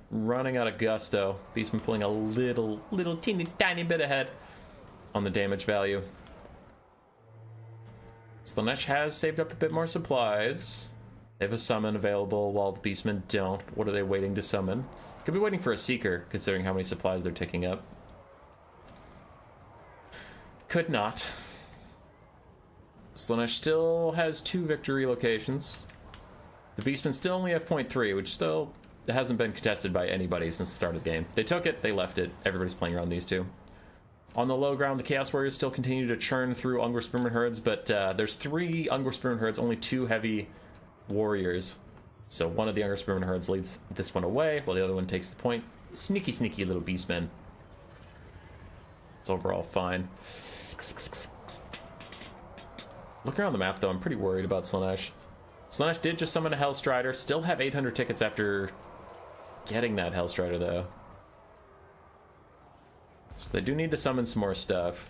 [SPEAKER 1] running out of gusto. Beastman pulling a little teeny tiny bit ahead on the damage value. Slaanesh has saved up a bit more supplies. They have a summon available while the Beastmen don't. What are they waiting to summon? Could be waiting for a Seeker, considering how many supplies they're taking up. Could not. Slaanesh still has 2 victory locations. The Beastmen still only have 0.3, which still hasn't been contested by anybody since the start of the game. They took it, they left it. Everybody's playing around these 2. On the low ground, the Chaos Warriors still continue to churn through Ogre Spearman herds, but there's 3 Ogre Spearman herds, only 2 heavy warriors. So one of the Ogre Spearman herds leads this one away, while the other one takes the point. Sneaky, sneaky little Beastmen. It's overall fine. Looking around the map, though, I'm pretty worried about Slaanesh. Slaanesh did just summon a Hellstrider. Still have 800 tickets after getting that Hellstrider, though. So they do need to summon some more stuff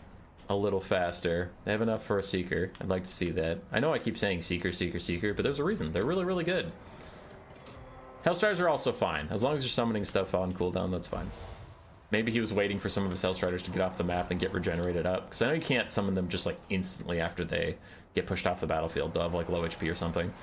[SPEAKER 1] a little faster. They have enough for a Seeker. I'd like to see that. I know I keep saying Seeker, Seeker, Seeker, but there's a reason. They're really, really good. Hellstriders are also fine. As long as you're summoning stuff on cooldown, that's fine. Maybe he was waiting for some of his Hellstriders to get off the map and get regenerated up. Because I know you can't summon them just like instantly after they get pushed off the battlefield. They'll have like low HP or something.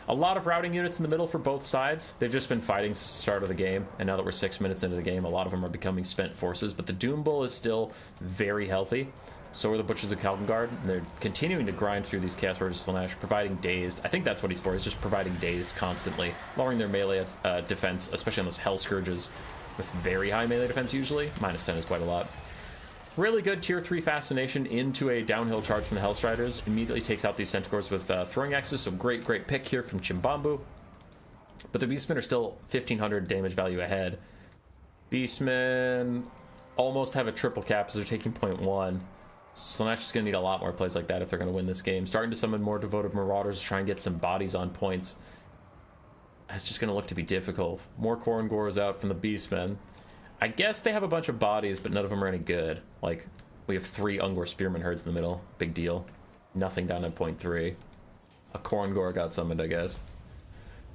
[SPEAKER 1] A lot of routing units in the middle for both sides. They've just been fighting since the start of the game, and now that we're 6 minutes into the game, a lot of them are becoming spent forces, but the Doom Bull is still very healthy. So are the Butchers of Kalkengard, and they're continuing to grind through these Chaos Warriors of Slaanesh, providing dazed. I think that's what he's for, he's just providing dazed constantly, lowering their melee defense, especially on those Hell Scourges with very high melee defense usually. -10 is quite a lot. Really good tier 3 Fascination into a downhill charge from the Hellstriders. Immediately takes out these Centaurs with throwing axes, so great pick here from Chimbambu. But the Beastmen are still 1500 damage value ahead. Beastmen almost have a triple cap, so they're taking 0.1. Slaanesh is going to need a lot more plays like that if they're going to win this game. Starting to summon more Devoted Marauders to try and get some bodies on points. That's just going to look to be difficult. More Khorne Gores out from the Beastmen. I guess they have a bunch of bodies, but none of them are any good. Like, we have 3 Ungor Spearman herds in the middle. Big deal. Nothing down at 0.3. A Khorne Gore got summoned, I guess.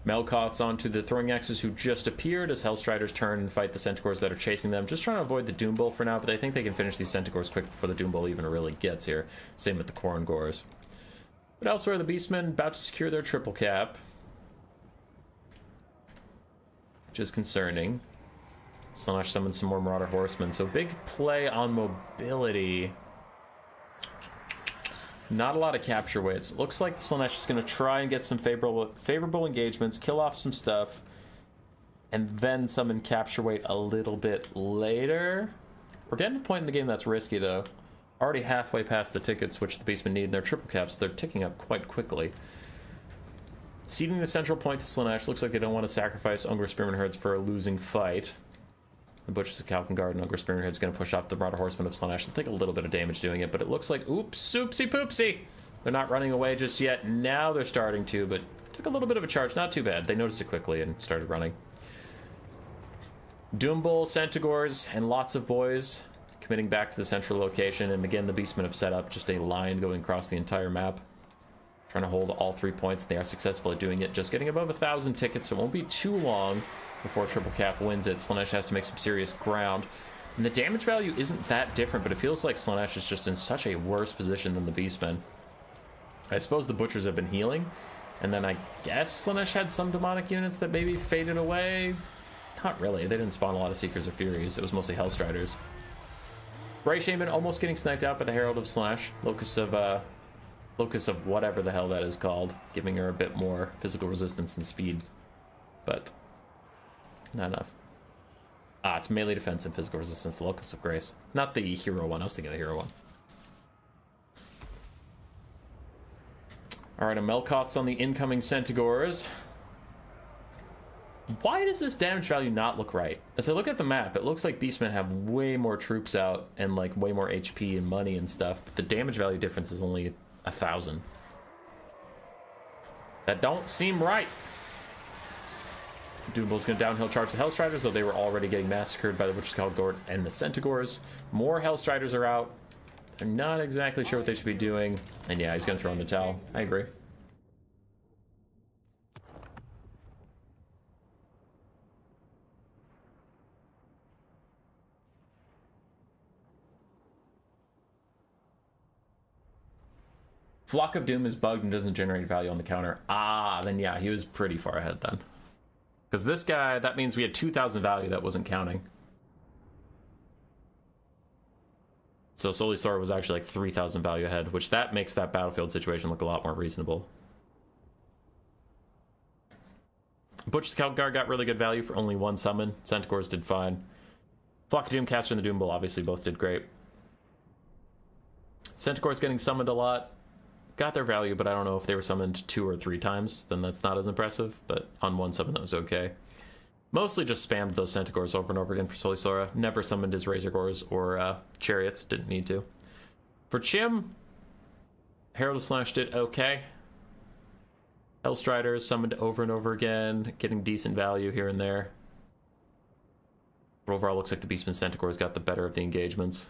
[SPEAKER 1] Melkoth's onto the Throwing Axes, who just appeared as Hellstriders turn and fight the Centaurs that are chasing them. Just trying to avoid the Doom Bull for now, but I think they can finish these Centaurs quick before the Doom Bull even really gets here. Same with the Khorne Gores. But elsewhere, the Beastmen about to secure their triple cap, which is concerning. Slaanesh summons some more Marauder Horsemen, so big play on mobility. Not a lot of capture weights. Looks like Slaanesh is going to try and get some favorable engagements, kill off some stuff, and then summon capture weight a little bit later. We're getting to the point in the game that's risky, though. Already halfway past the tickets, which the Beastmen need in their triple caps. They're ticking up quite quickly. Ceding the central point to Slaanesh. Looks like they don't want to sacrifice Ungor Spearman herds for a losing fight. The Butchers of Kalkengard and Ogre Spearman Head's going to push off the Marauder Horsemen of Slaanesh. They'll take a little bit of damage doing it, but it looks like, oops, oopsie poopsie. They're not running away just yet. Now they're starting to, but took a little bit of a charge. Not too bad. They noticed it quickly and started running. Doom Bull, Centaurs, and lots of boys committing back to the central location. And again, the Beastmen have set up just a line going across the entire map, trying to hold all 3 points. They are successful at doing it. Just getting above 1,000 tickets, so it won't be too long before Triple Cap wins it. Slaanesh has to make some serious ground. And the damage value isn't that different, but it feels like Slaanesh is just in such a worse position than the Beastmen. I suppose the Butchers have been healing, and then I guess Slaanesh had some demonic units that maybe faded away. Not really. They didn't spawn a lot of Seekers or Furies. It was mostly Hellstriders. Bray Shaman almost getting sniped out by the Herald of Slaanesh. Locus of whatever the hell that is called, giving her a bit more physical resistance and speed. But not enough. Ah, it's melee defense and physical resistance, the Locus of Grace. Not the hero one, I was thinking of the hero one. Alright, a Melkoth's on the incoming Centaurs. Why does this damage value not look right? As I look at the map, it looks like Beastmen have way more troops out and like way more HP and money and stuff, but the damage value difference is only 1,000. That don't seem right. Doombull's going to downhill charge the Hellstriders, though they were already getting massacred by the Butchers of Kalkengard and the Centaurs. More Hellstriders are out. They're not exactly sure what they should be doing. And yeah, he's going to throw in the towel. I agree. Flock of Doom is bugged and doesn't generate value on the counter. Ah, then yeah, he was pretty far ahead then. Because this guy, that means we had 2,000 value that wasn't counting. So Solisor was actually like 3,000 value ahead, which that makes that battlefield situation look a lot more reasonable. Butch the Guard got really good value for only one summon. Centaurs did fine. Flock of Doomcaster and the Doom Bull obviously both did great. Centaurs getting summoned a lot. Got their value, but I don't know if they were summoned 2 or 3 times. Then that's not as impressive, but on one summon that was okay. Mostly just spammed those Centaurs over and over again for Solisora. Never summoned his Razor Gores or Chariots. Didn't need to. For Chim, Herald of Slaanesh did okay. Hellstriders summoned over and over again, getting decent value here and there. But overall, looks like the Beastmen Centaurs got the better of the engagements.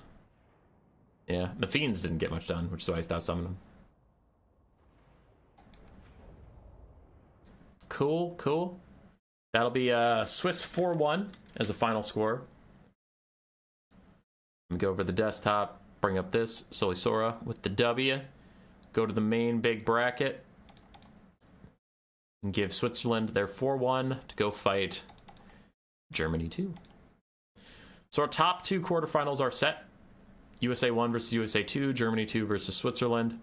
[SPEAKER 1] Yeah, the Fiends didn't get much done, which is why I stopped summoning them. Cool, cool. That'll be Swiss 4-1 as a final score. Let me go over to the desktop, bring up this Solisora with the W. Go to the main big bracket. And give Switzerland their 4-1 to go fight Germany 2. So our top 2 quarterfinals are set. USA 1 versus USA 2, Germany 2 versus Switzerland.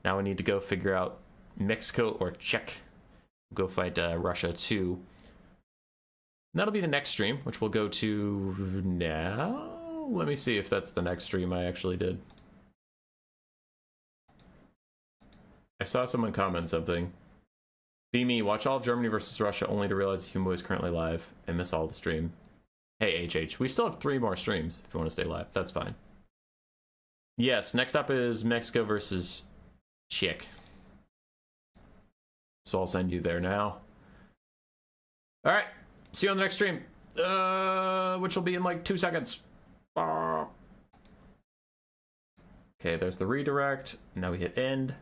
[SPEAKER 1] Now we need to go figure out Mexico or Czech. Go fight Russia 2. And that'll be the next stream, which we'll go to now. Let me see if that's the next stream I actually did. I saw someone comment something. Be me, watch all of Germany versus Russia only to realize the Humo is currently live and miss all the stream. Hey, HH, we still have 3 more streams if you want to stay live. That's fine. Yes, next up is Mexico versus Czech. So I'll send you there now. All right, see you on the next stream, which will be in like 2 seconds. Okay, there's the redirect. Now we hit end.